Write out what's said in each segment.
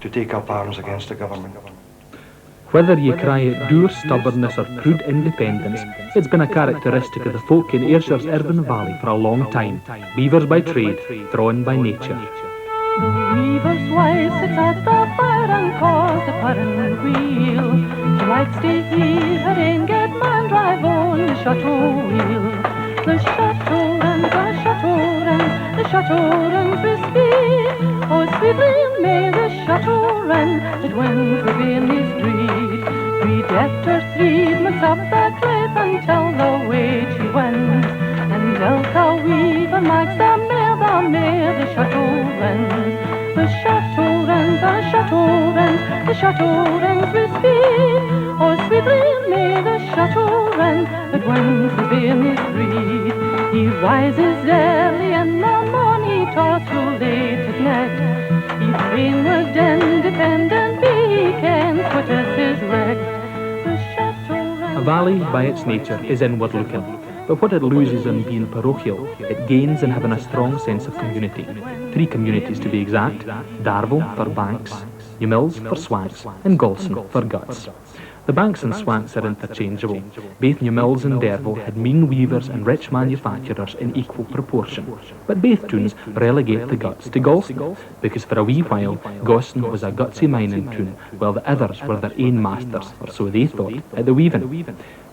to take up arms against the government. Whether you cry it dour stubbornness or prude independence, it's been a characteristic of the folk in Ayrshire's Irvine Valley for a long time. Beavers by trade, drawn by nature. The weaver's wife sits at the fire and calls the purring wheel. She likes to hear her Inget man drive on the chateau wheel. The chateau runs, the chateau runs, the chateau runs with speed. Oh, sweetly may the chateau run, it wins within his greed. Greed after threed makes up the cliff until the wage he wins. And Elka weaver makes the mare, the chateau runs. The chateau runs, the chateau runs, the chateau runs with speed. Oh, sweetly may the chateau run, it wins within his greed. He rises early in the morning, he toils too late at night. He fain would independent be, he can quit us his wreck. The chateau runs. A valley, by its nature, is inward looking. But what it loses in being parochial, it gains in having a strong sense of community. 3 communities to be exact: Darvel for banks, Newmills for swats, and Golson for guts. The banks and swats are interchangeable. Both Newmills and Darvel had mean weavers and rich manufacturers in equal proportion. But both tunes relegate the guts to Golson, because for a wee while Golson was a gutsy mining tune, while the others were their own masters, or so they thought, at the weaving.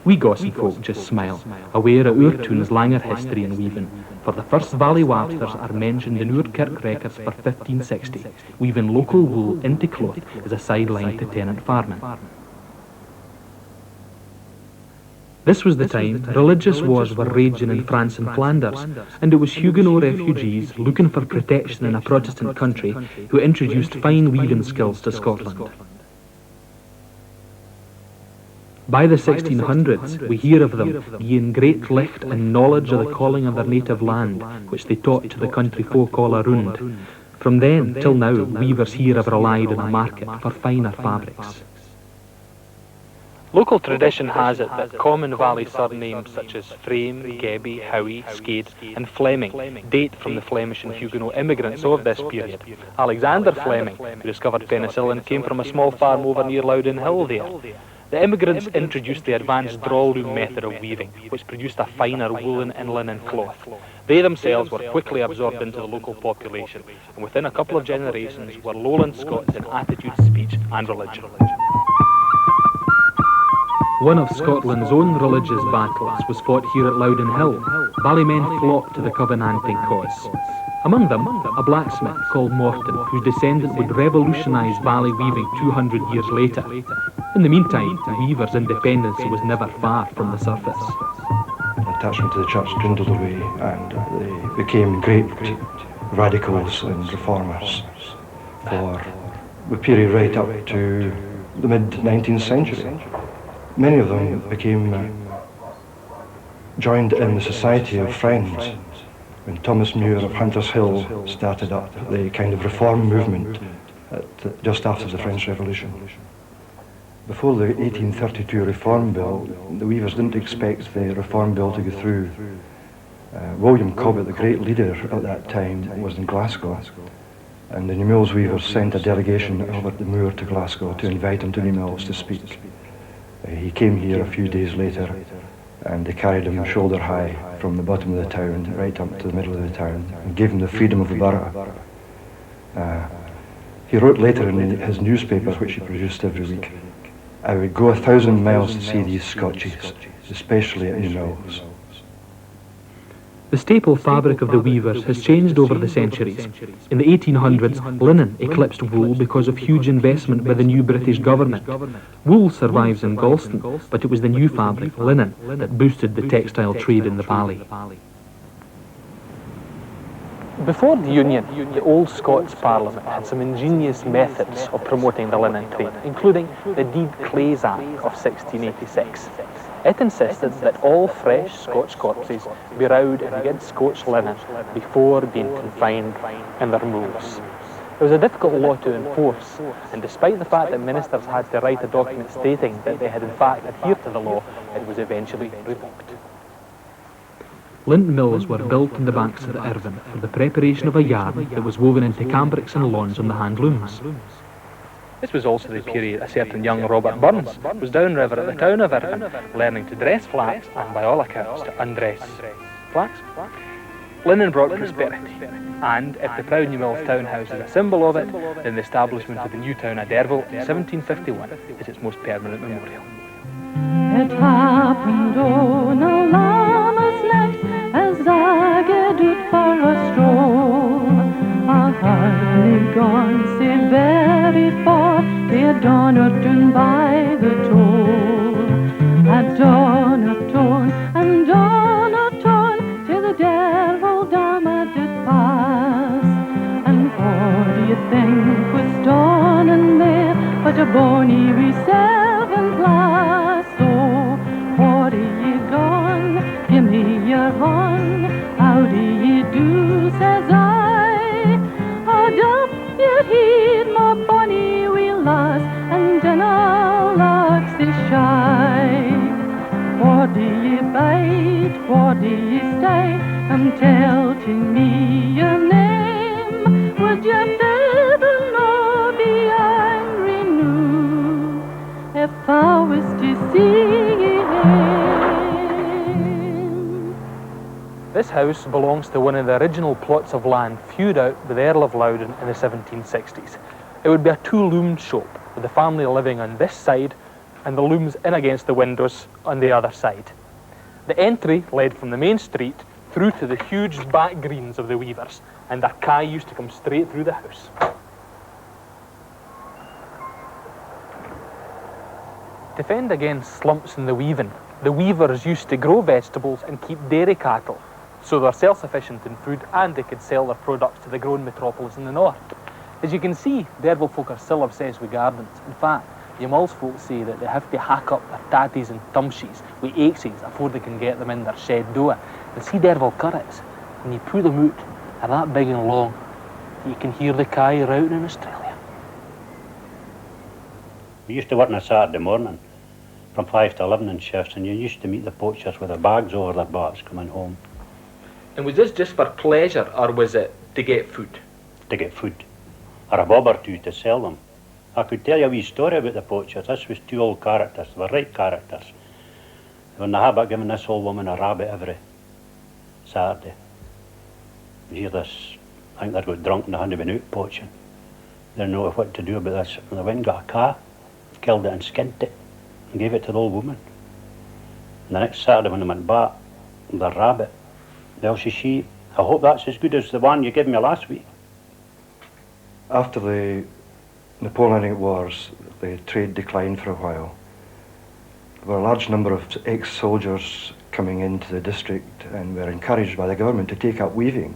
We Gossan folk just smile, aware of our tune's langer history in weaving, for the first Valley Wabsters are mentioned in our Kirk records for 1560, weaving local wool into cloth as a sideline to tenant farming. This was the time religious wars were raging in France and Flanders, and it was Huguenot refugees looking for protection in a Protestant country who introduced fine weaving skills to Scotland. By the 1600s, we hear of them being great licht and knowledge of the calling of their native land, which they taught to the country folk all around. From then till now, weavers here have relied on the market for finer fabrics. Local tradition has it that common valley surnames such as Frame, Gebby, Howie, Skade and Fleming date from the Flemish and Huguenot immigrants of this period. Alexander Fleming, who discovered penicillin, came from a small farm over near Loudon Hill there. The immigrants introduced the advanced drawloom method of weaving, which produced a finer woolen and linen cloth. They themselves were quickly absorbed into the local population, and within a couple of generations were Lowland Scots in attitude, speech and religion. One of Scotland's own religious battles was fought here at Loudon Hill. Ballymen flocked to the Covenanting cause. Among them, a blacksmith called Morton, whose descendant would revolutionise valley weaving 200 years later. In the meantime, the weavers' independence was never far from the surface. Attachment to the church dwindled away, and they became great radicals and reformers for the period right up to the mid-19th century. Many of them joined in the Society of Friends when Thomas Muir of Hunters Hill started up the kind of reform movement just after the French Revolution. Before the 1832 Reform Bill, the weavers didn't expect the Reform Bill to go through. William Cobbett, the great leader at that time, was in Glasgow, and the Newmills weavers sent a delegation over the moor to Glasgow to invite him to Newmills to speak. He came here a few days later, and they carried him shoulder high from the bottom of the town right up to the middle of the town and gave him the freedom of the borough. He wrote later in his newspaper, which he produced every week, "I would go 1,000 miles to see these Scotchies, especially at Newmills." The staple fabric of the weavers has changed over the centuries. In the 1800s, linen eclipsed wool because of huge investment by the new British government. Wool survives in Galston, but it was the new fabric, linen, that boosted the textile trade in the valley. Before the Union, the old Scots Parliament had some ingenious methods of promoting the linen trade, including the Deed Clays Act of 1686. It insisted that all fresh Scotch corpses be rowed in good Scotch linen before being confined in their mools. It was a difficult law to enforce, and despite the fact that ministers had to write a document stating that they had in fact adhered to the law, it was eventually revoked. Lint mills were built on the banks of the Irvine for the preparation of a yarn that was woven into cambrics and lawns on the hand looms. This was also the period a certain young Robert Burns was downriver at the town of Irvine, learning to dress flax and, by all accounts, to undress flax. Linen brought prosperity, and if the proud New Mills townhouse is a symbol of it, then the establishment of the new town of Derville in 1751 is its most permanent memorial. It happened on a lammas night as I get out for a stroll. I hardly gone so very far, they Donnerton by the toll. At Donnerton and Donnerton to the Derville dam I did pass. And what do you think was done in there but a bonny wee servant lass? So, what are you gone? Give me your hand. How do you do, says I. Hold up your heed, my bonny wee lass, and dinna look so shy. What do you bite? What do you stay? Come tell to me your name. Would your fiddle no be angry noo if I was to see you him? This house belongs to one of the original plots of land feued out with the Earl of Loudon in the 1760s. It would be a two-loomed shop, with the family living on this side and the looms in against the windows on the other side. The entry led from the main street through to the huge back greens of the weavers, and their kye used to come straight through the house. To fend against slumps in the weaving, the weavers used to grow vegetables and keep dairy cattle, so they're self-sufficient in food and they could sell their products to the growing metropolis in the north. As you can see, Derville folk are still obsessed with gardens. In fact, the Mills folk say that they have to hack up their tatties and tumshies with axies before they can get them in their shed door. And see Derville currants, when you pull them out, they're that big and long, you can hear the kye routing in Australia. We used to work on a Saturday morning from 5 to 11 in shifts, and you used to meet the poachers with their bags over their backs coming home. And was this just for pleasure, or was it to get food? To get food, or a bob or two to sell them. I could tell you a wee story about the poachers. This was two old characters, they were right characters. They were in the habit of giving this old woman a rabbit every Saturday. You hear this, I think they'd got drunk and they hadn't been out poaching. They didn't know what to do about this. And they went and got a calf, killed it and skinned it, and gave it to the old woman. And the next Saturday when they went back, the rabbit, well, she, I hope that's as good as the one you gave me last week. After the Napoleonic Wars, the trade declined for a while. There were a large number of ex-soldiers coming into the district and were encouraged by the government to take up weaving.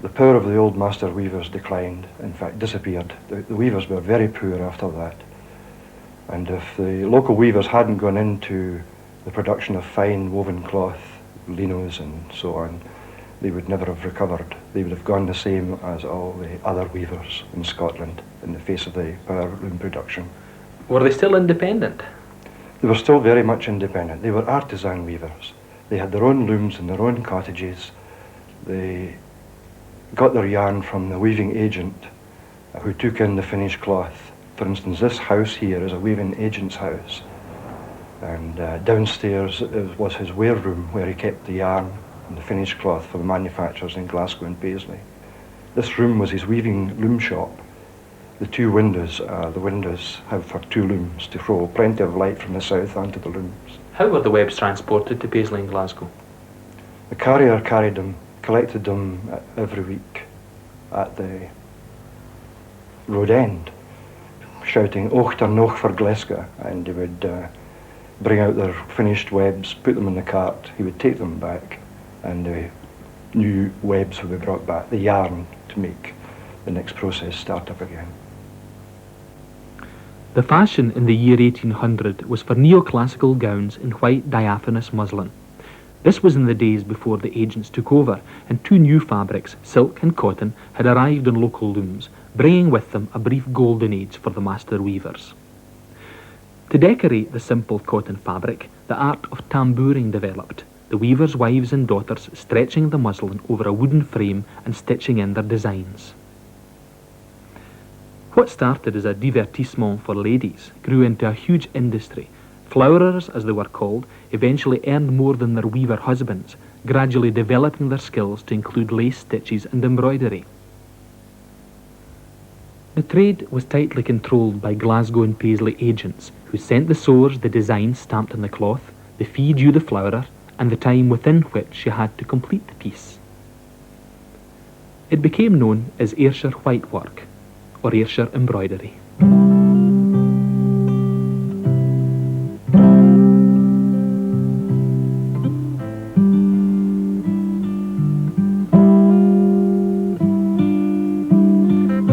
The power of the old master weavers declined, in fact disappeared. The weavers were very poor after that. And if the local weavers hadn't gone into the production of fine woven cloth, linos and so on, they would never have recovered. They would have gone the same as all the other weavers in Scotland in the face of the power loom production. Were they still independent? They were still very much independent. They were artisan weavers. They had their own looms in their own cottages. They got their yarn from the weaving agent who took in the finished cloth. For instance, this house here is a weaving agent's house. And downstairs was his wareroom where he kept the yarn and the finished cloth for the manufacturers in Glasgow and Paisley. This room was his weaving loom shop. The two windows have for two looms to throw plenty of light from the south onto the looms. How were the webs transported to Paisley and Glasgow? The carrier carried them, collected them every week at the road end, shouting "Och der noch for Glasgow," and they would bring out their finished webs, put them in the cart. He would take them back, and the new webs would be brought back, the yarn, to make the next process start up again. The fashion in the year 1800 was for neoclassical gowns in white diaphanous muslin. This was in the days before the agents took over, and two new fabrics, silk and cotton, had arrived on local looms, bringing with them a brief golden age for the master weavers. To decorate the simple cotton fabric, the art of tambouring developed, the weavers' wives and daughters stretching the muslin over a wooden frame and stitching in their designs. What started as a divertissement for ladies grew into a huge industry. Flowerers, as they were called, eventually earned more than their weaver husbands, gradually developing their skills to include lace stitches and embroidery. The trade was tightly controlled by Glasgow and Paisley agents, who sent the sewers the designs stamped on the cloth, the fee due the flowerer, and the time within which she had to complete the piece. It became known as Ayrshire whitework, or Ayrshire embroidery.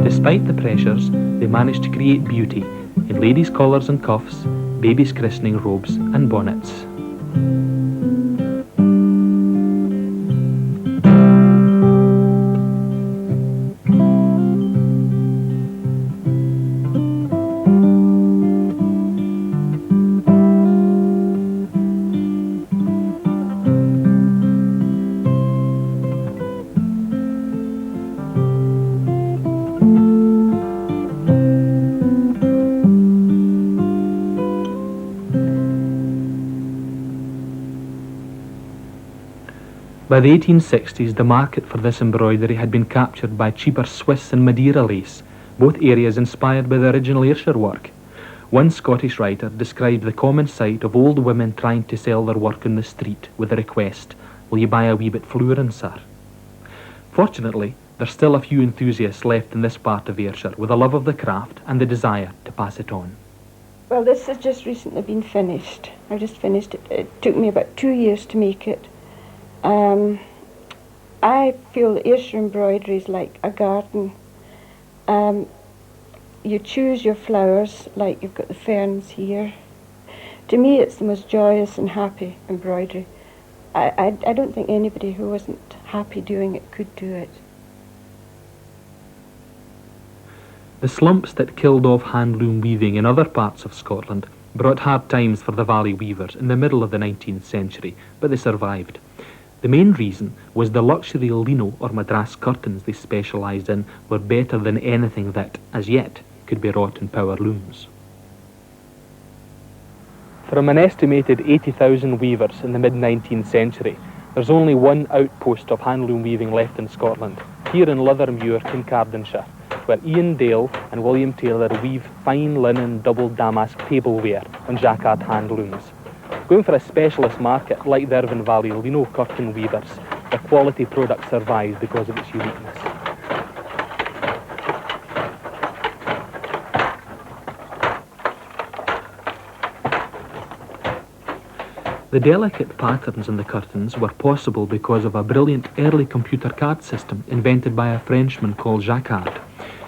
Despite the pressures, they managed to create beauty in ladies' collars and cuffs, babies' christening robes and bonnets. By the 1860s, the market for this embroidery had been captured by cheaper Swiss and Madeira lace, both areas inspired by the original Ayrshire work. One Scottish writer described the common sight of old women trying to sell their work in the street with the request, "Will you buy a wee bit flurin, sir?" Fortunately, there's still a few enthusiasts left in this part of Ayrshire with a love of the craft and the desire to pass it on. Well, this has just recently been finished. I just finished it. It took me about 2 years to make it. I feel Ayrshire embroidery is like a garden. You choose your flowers, like you've got the ferns here. To me, it's the most joyous and happy embroidery. I don't think anybody who wasn't happy doing it could do it. The slumps that killed off handloom weaving in other parts of Scotland brought hard times for the valley weavers in the middle of the 19th century, but they survived. The main reason was the luxury lino or madras curtains they specialised in were better than anything that, as yet, could be wrought in power looms. From an estimated 80,000 weavers in the mid-19th century, there's only one outpost of handloom weaving left in Scotland, here in Lithermuir, Kincardineshire, where Ian Dale and William Taylor weave fine linen double damask tableware on jacquard handlooms. Going for a specialist market like the Irvine Valley lino curtain weavers, the quality product survives because of its uniqueness. The delicate patterns in the curtains were possible because of a brilliant early computer card system invented by a Frenchman called Jacquard.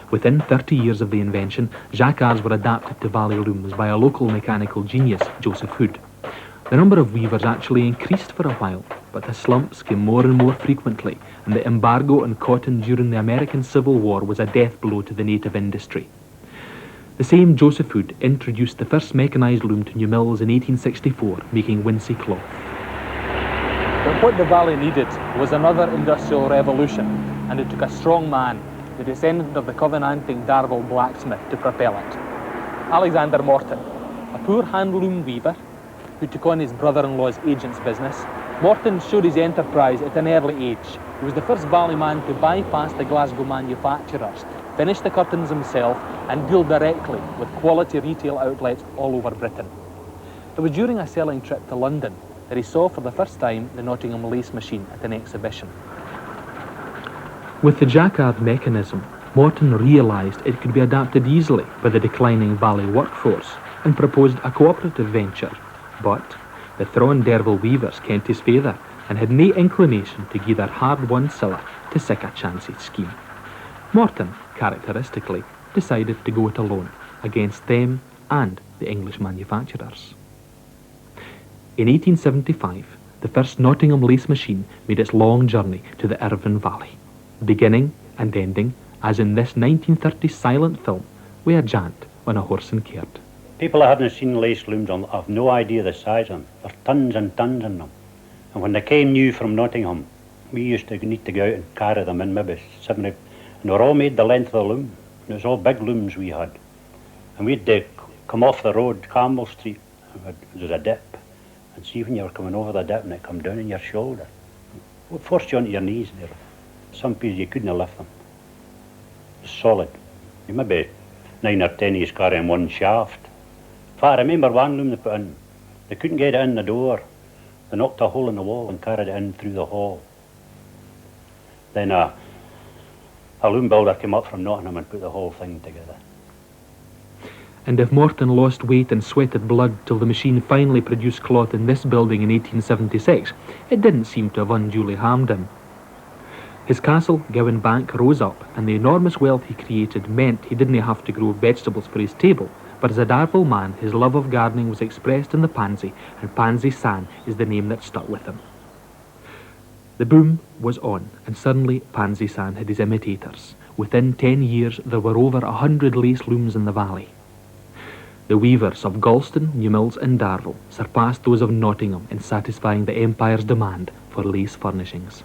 Within 30 years of the invention, jacquards were adapted to valley looms by a local mechanical genius, Joseph Hood. The number of weavers actually increased for a while, but the slumps came more and more frequently, and the embargo on cotton during the American Civil War was a death blow to the native industry. The same Joseph Hood introduced the first mechanised loom to New Mills in 1864, making wincey cloth. But what the valley needed was another industrial revolution, and it took a strong man, the descendant of the Covenanting Darvel blacksmith, to propel it. Alexander Morton, a poor handloom weaver, who took on his brother-in-law's agent's business, Morton showed his enterprise at an early age. He was the first valley man to bypass the Glasgow manufacturers, finish the curtains himself, and deal directly with quality retail outlets all over Britain. It was during a selling trip to London that he saw for the first time the Nottingham lace machine at an exhibition. With the jacquard mechanism, Morton realised it could be adapted easily by the declining valley workforce and proposed a cooperative venture. But the Thrawn Derval weavers kent his favour and had nae inclination to give their hard-won siller to sic a chancy scheme. Morton, characteristically, decided to go it alone, against them and the English manufacturers. In 1875, the first Nottingham lace machine made its long journey to the Irvine Valley, beginning and ending, as in this 1930 silent film, with a jant on a horse and caird. People that haven't seen lace looms have no idea the size of them. There's tons and tons in them. And when they came new from Nottingham, we used to need to go out and carry them in, maybe 70, and they were all made the length of the loom. And it was all big looms we had. And we'd come off the road, Campbell Street, and there was a dip. And see when you were coming over the dip and it come down on your shoulder. It would force you onto your knees there. Some pieces you couldn't lift them. It was solid. You maybe 9 or 10 years carrying one shaft. In fact, I remember one loom they put in. They couldn't get it in the door. They knocked a hole in the wall and carried it in through the hall. Then a loom builder came up from Nottingham and put the whole thing together. And if Morton lost weight and sweated blood till the machine finally produced cloth in this building in 1876, it didn't seem to have unduly harmed him. His castle, Gowan Bank, rose up, and the enormous wealth he created meant he didn't have to grow vegetables for his table, but as a Darvel man, his love of gardening was expressed in the pansy, and Pansy San is the name that stuck with him. The boom was on, and suddenly Pansy San had his imitators. Within 10 years, there were over 100 lace looms in the valley. The weavers of Galston, Newmilns and Darvel surpassed those of Nottingham in satisfying the Empire's demand for lace furnishings.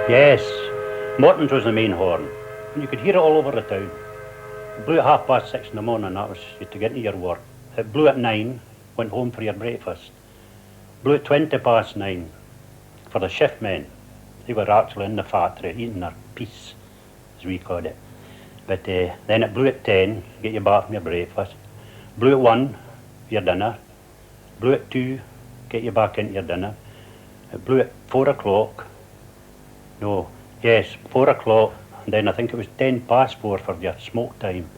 Yes, Morton's was the main horn, and you could hear it all over the town. It blew at 6:30 in the morning, that was you to get into your work. It blew at 9, went home for your breakfast. Blew at 9:20 for the shift men. They were actually in the factory eating their piece, as we called it. But then it blew at 10, get you back from your breakfast. Blew at 1, for your dinner. Blew at 2, get you back into your dinner. It blew at 4 o'clock. No, yes, 4 o'clock, and then I think it was 4:10 for your smoke time.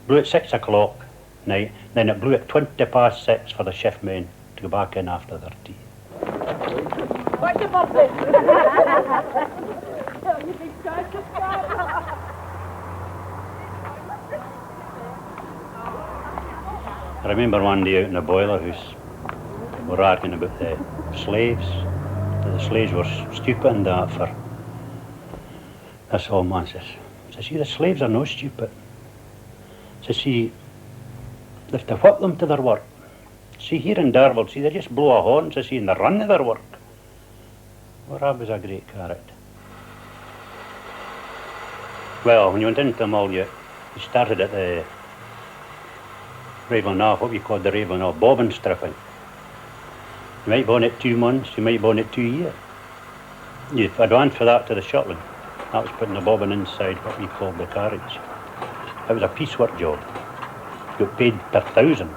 Blew at 6 o'clock night, then it blew at 6:20 for the shift men to go back in after their tea. I remember one day out in the boiler house, we were arguing about the slaves. The slaves were stupid and that for this old man says, see, the slaves are no stupid. Says, see, they have to whip them to their work. See, here in Darvel, see, they just blow a horn, see, and they run to their work. Well, that was a great character. Well, when you went into the mill, you started at the Raven off, what we called the Raven off, bobbin stripping. You might be on it 2 months, you might be on it 2 years. You advanced for that to the shuttling. That was putting the bobbin inside what we called the carriage. It was a piecework job. You got paid per 1,000.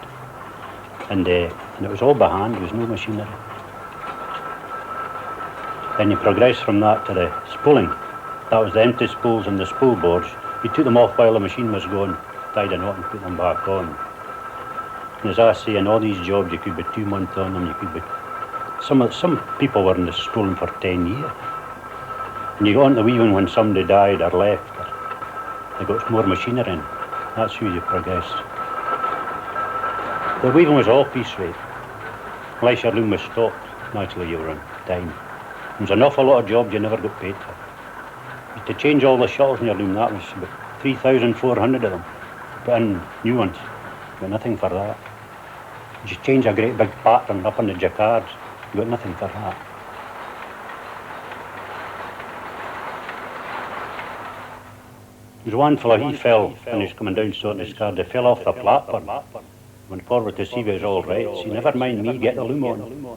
And it was all by hand, there was no machinery. Then you progressed from that to the spooling. That was the empty spools and the spool boards. You took them off while the machine was going, tied a knot and put them back on. And as I say, in all these jobs you could be 2 months on them, you could be... Some people were in the spooling for 10 years. And you got on to weaving when somebody died or left, or they got more machinery in. That's how you progressed. The weaving was all piece rate. Unless your loom was stopped, naturally you were on time. There was an awful lot of jobs you never got paid for. You had to change all the shuttles in your loom, that was about 3,400 of them. Put in new ones, got nothing for that. You change a great big pattern up on the jacquards, you got nothing for that. There was one fellow, he fell when he was coming down sorting his card, he fell off the platform. Went forward to see if he was all right. See, never mind me, get the loom on.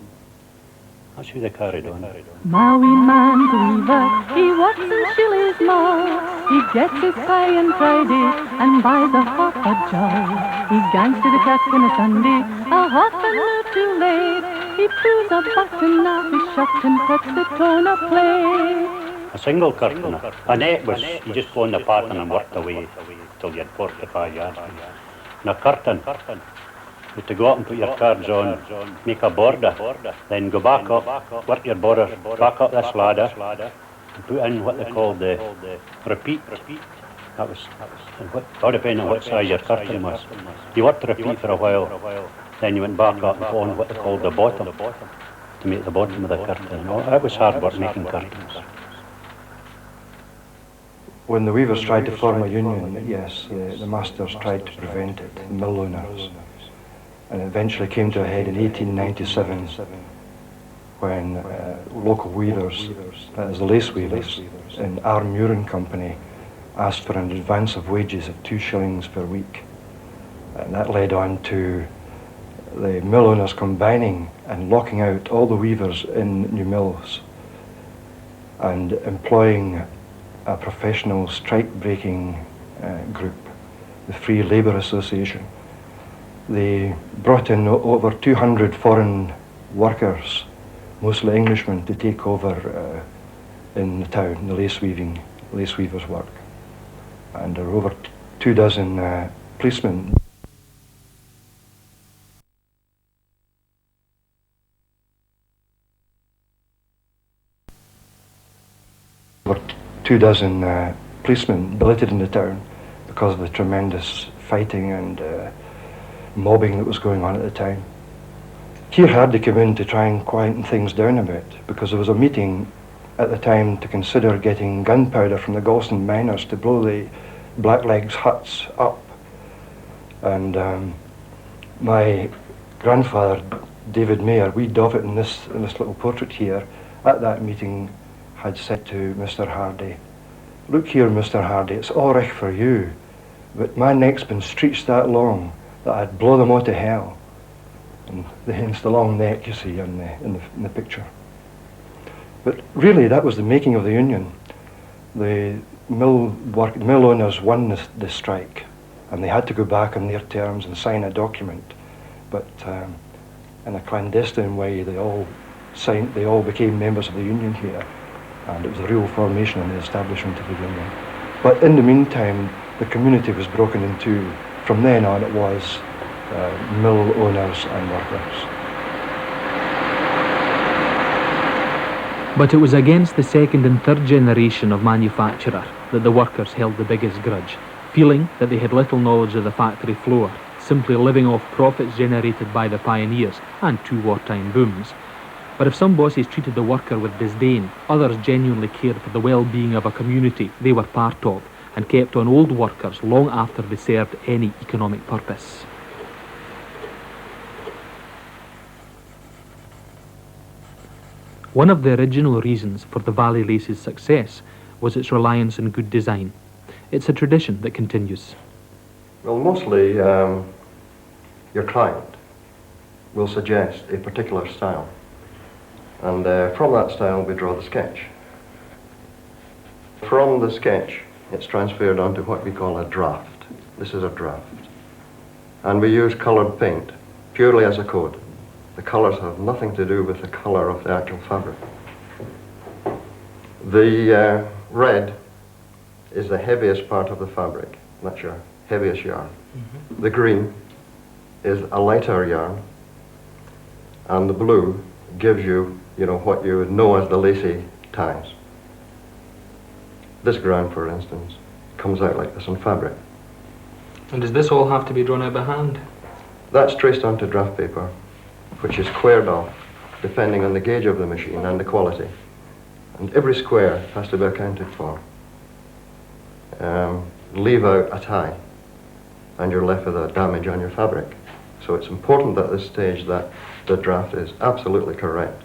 That's how they carried on. Maui man's weaver, he works in Shilley's mill. He gets his pay on Friday and buys a half a jowl. He gangs to the kirk on a Sunday, a half an hour too late. He pulls a button off his shirt and puts the tone of play. A single curtain. A net was, you just go on the pattern and worked away till you had 45 yards. And a curtain, you had to go up and put your cards on, make a border, then go back up, work your border, back up this ladder, and put in what they called the repeat. That was all depending on what size your curtain was. You worked the repeat for a while, then you went back up and put on what they called the bottom, to make the bottom of the curtain. It was hard work making curtains. When the weavers tried to form a union, yes, the masters tried to prevent it, the mill owners. And it eventually came to a head in 1897 when local weavers, as the lace weavers in Muir and Company, asked for an advance of wages of 2 shillings per week. And that led on to the mill owners combining and locking out all the weavers in new mills and employing a professional strike-breaking group, the Free Labour Association. They brought in over 200 foreign workers, mostly Englishmen, to take over in the town, the lace weavers' work. And there were over 24 policemen. Over 24 policemen billeted in the town because of the tremendous fighting and mobbing that was going on at the time. Keir Hardie came in to try and quieten things down a bit because there was a meeting at the time to consider getting gunpowder from the Galston miners to blow the Blacklegs huts up. And my grandfather, David Mayer, wee Doffit in this little portrait here, at that meeting had said to Mr. Hardie, "Look here, Mr. Hardie, it's all right for you, but my neck's been stretched that long that I'd blow them all to hell." And hence the long neck you see in the picture. But really, that was the making of the union. The mill owners won the strike, and they had to go back on their terms and sign a document. But in a clandestine way, they all became members of the union here, and it was a real formation and the establishment of the union. But in the meantime, the community was broken in two. From then on, it was mill owners and workers. But it was against the second and third generation of manufacturer that the workers held the biggest grudge, feeling that they had little knowledge of the factory floor, simply living off profits generated by the pioneers and 2 wartime booms. But if some bosses treated the worker with disdain, others genuinely cared for the well-being of a community they were part of and kept on old workers long after they served any economic purpose. One of the original reasons for the Valley Lace's success was its reliance on good design. It's a tradition that continues. Well, mostly your client will suggest a particular style, and from that style we draw the sketch. From the sketch it's transferred onto what we call a draft. This is a draft. And we use coloured paint purely as a code. The colours have nothing to do with the colour of the actual fabric. The red is the heaviest part of the fabric. That's your heaviest yarn. The green is a lighter yarn, and the blue gives you, what you would know as the lacy ties. This ground, for instance, comes out like this on fabric. And does this all have to be drawn out by hand? That's traced onto draft paper, which is squared off depending on the gauge of the machine and the quality. And every square has to be accounted for. Leave out a tie, and you're left with a damage on your fabric. So it's important at this stage that the draft is absolutely correct.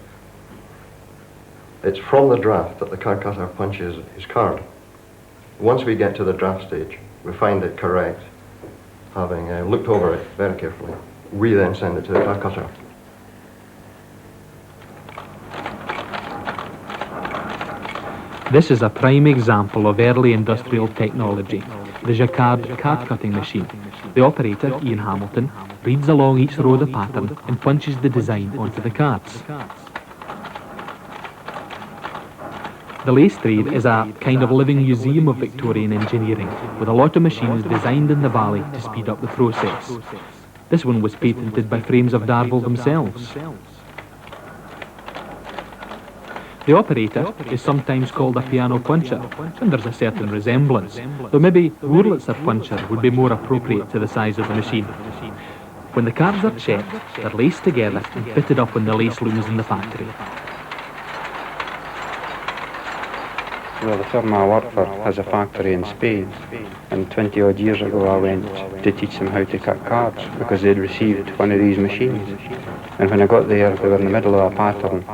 It's from the draft that the card cutter punches his card. Once we get to the draft stage, we find it correct, having looked over it very carefully. We then send it to the card cutter. This is a prime example of early industrial technology, the Jacquard card-cutting machine. The operator, Ian Hamilton, reads along each row of the pattern and punches the design onto the cards. The lace trade is a kind of living museum of Victorian engineering, with a lot of machines designed in the valley to speed up the process. This one was patented by Frames of Darvel themselves. The operator is sometimes called a piano puncher, and there's a certain resemblance, though maybe Wurlitzer puncher would be more appropriate to the size of the machine. When the cards are checked, they're laced together and fitted up on the lace looms in the factory. Well, the firm I work for has a factory in Spain, and 20 odd years ago I went to teach them how to cut cards because they'd received one of these machines. And when I got there, they were in the middle of a pattern,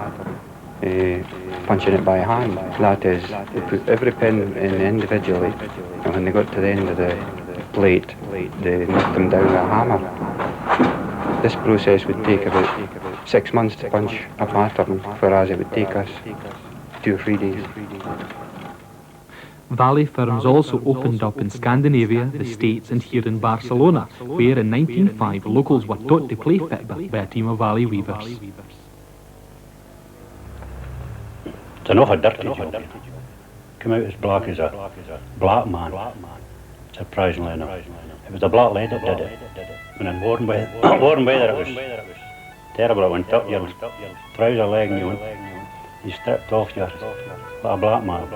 punching it by hand. That is, they put every pin in individually, and when they got to the end of the plate, they knocked them down with a hammer. This process would take about 6 months to punch a pattern, whereas it would take us 2 or 3 days. Valley firms also opened up in Scandinavia, the States and here in Barcelona, where in 1905 locals were taught to play fitba by a team of Valley weavers. It's an awful dirty job. Come out as black as a black man, surprisingly enough. It was the black lead that did it. And in warm weather, it was terrible. It went up your trouser leg and you stripped off your, like a black man.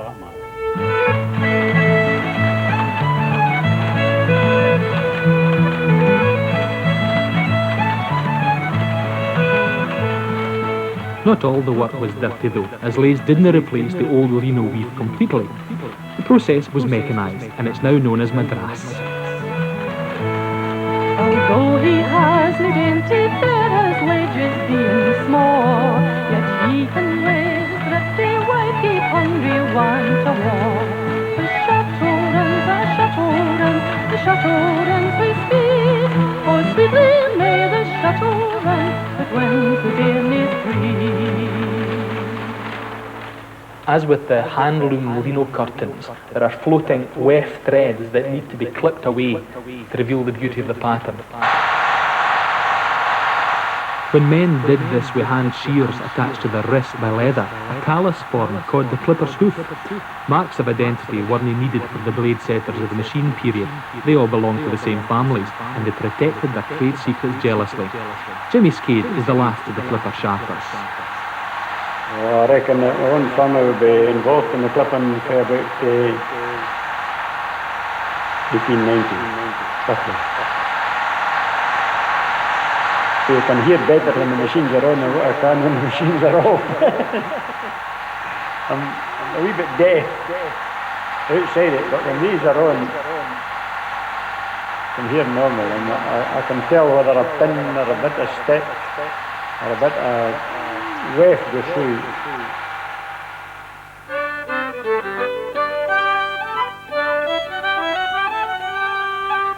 Not all the work was dirty though, as lathes didn't replace the old lino weave completely. The process was mechanised, and it's now known as madras. Although he has no dainty fare, his wages being small, yet he can raise his thrifty wife, keep hungry one to war. The chateau runs we speak, oh sweetly may the chateau run, but when the day is free. As with the hand-loom lino curtains, there are floating weft threads that need to be clipped away to reveal the beauty of the pattern. When men did this with hand shears attached to their wrist by leather, a callus formed called the clipper's hoof. Marks of identity weren't needed for the blade setters of the machine period. They all belonged to the same families, and they protected their trade secrets jealously. Jimmy Skade is the last of the clipper sharpers. Well, I reckon that my own family would be involved in the clipping for about 1890, roughly. So you can hear better when the machines are on than what I can when the machines are off. I'm a wee bit deaf outside it, but when these are on, I can hear normal, and I can tell whether a pin or a bit of stick or a bit of weft goes through.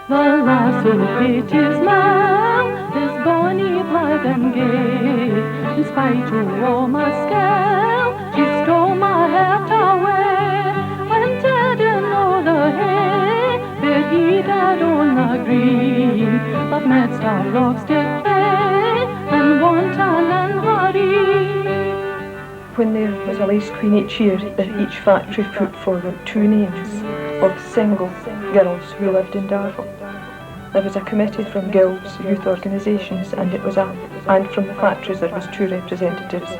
The lass who hates man is bonny, blithe and gay. In spite of all my skill, she stole my heart away. Went dead in all the hay, but he died on the green. But midst our logs did play, and wanton and hurry. When there was a lace queen each year, each factory put forward 2 names of single girls who lived in Darvel. There was a committee from guilds, youth organisations, and from the factories there was 2 representatives,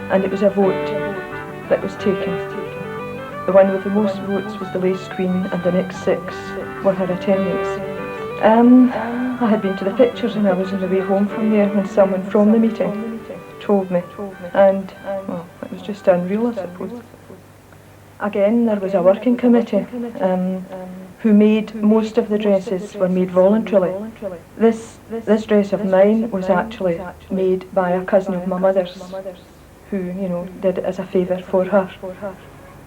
and it was a vote that was taken. The one with the most votes was the lace queen, and the next 6 were her attendants. I had been to the pictures and I was on the way home from there when someone from the meeting told me, and well, it was just unreal, I suppose. Again, there was a working committee who made most of the dresses were made voluntarily. This dress of mine was actually made by a cousin of my mother's, who did it as a favour for her.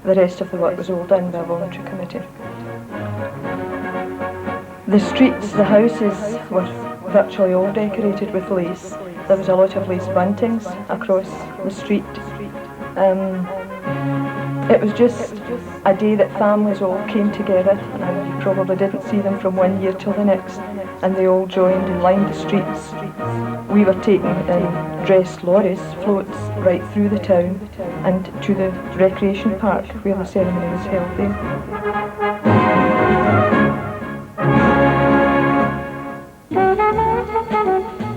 The rest of the work was all done by a voluntary committee. The streets, the houses were virtually all decorated with lace. There was a lot of lace buntings across the street. It was just a day that families all came together, and you probably didn't see them from one year till the next, and they all joined and lined the streets. We were taken in dressed lorries, floats, right through the town and to the recreation park where the ceremony was held there.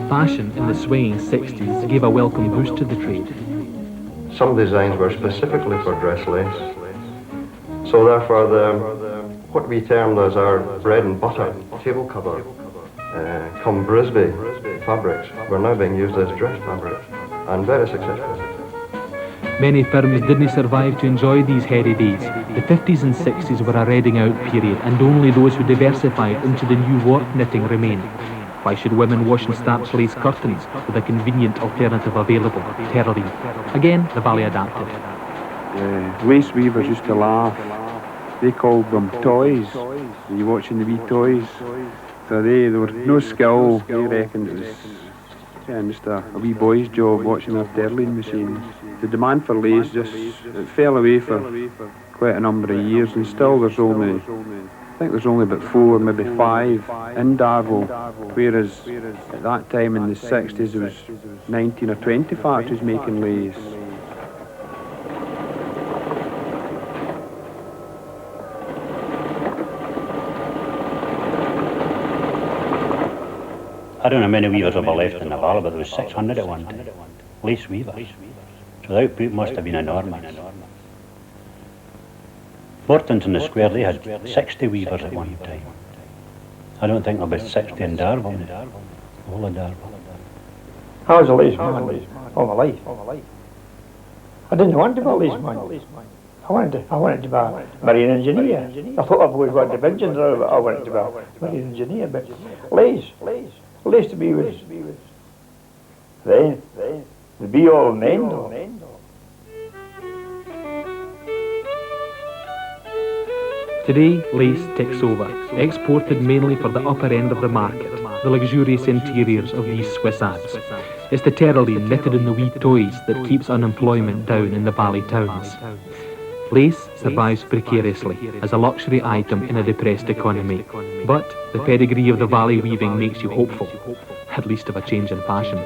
Fashion in the swaying 60s gave a welcome boost to the trade. Some designs were specifically for dress lace. So therefore what we termed as our bread and butter table cover, come Brisbane fabrics, were now being used as dress fabrics, and very successful. Many firms didn't survive to enjoy these heady days. The 50s and 60s were a redding out period, and only those who diversified into the new warp knitting remained. Why should women wash and starch lace curtains with a convenient alternative available, terry? Again, the Valley adapted. Lace weavers used to laugh. They called them toys. Were you watching the wee toys? So there were no skill. They reckoned it was just a wee boy's job watching their dirling machines. The demand for lace just it fell away for quite a number of years, and still there's only, I think there's only about 4, maybe 5 in Darvel, whereas at that time in the 60s there was 19 or 20 factories making lace. I don't know how many weavers ever left in the valley, but there was 600 at one time. Lace weavers. So the output must have been enormous. Morton's in the square, they had 60 weavers at one time. I don't think there was 60 in Darvel. All of Darvel. I was a lace man all my life. I didn't want to be a lace man. I wanted to be a marine engineer. I thought I've always wanted to be engineer, but I wanted to be a marine engineer. But lace to be was the be all and end all. Today, lace takes over, exported mainly for the upper end of the market, the luxurious interiors of these Swiss Alps. It's the terraline knitted in the wee toys that keeps unemployment down in the valley towns. Lace survives precariously as a luxury item in a depressed economy, but the pedigree of the valley weaving makes you hopeful, at least of a change in fashion.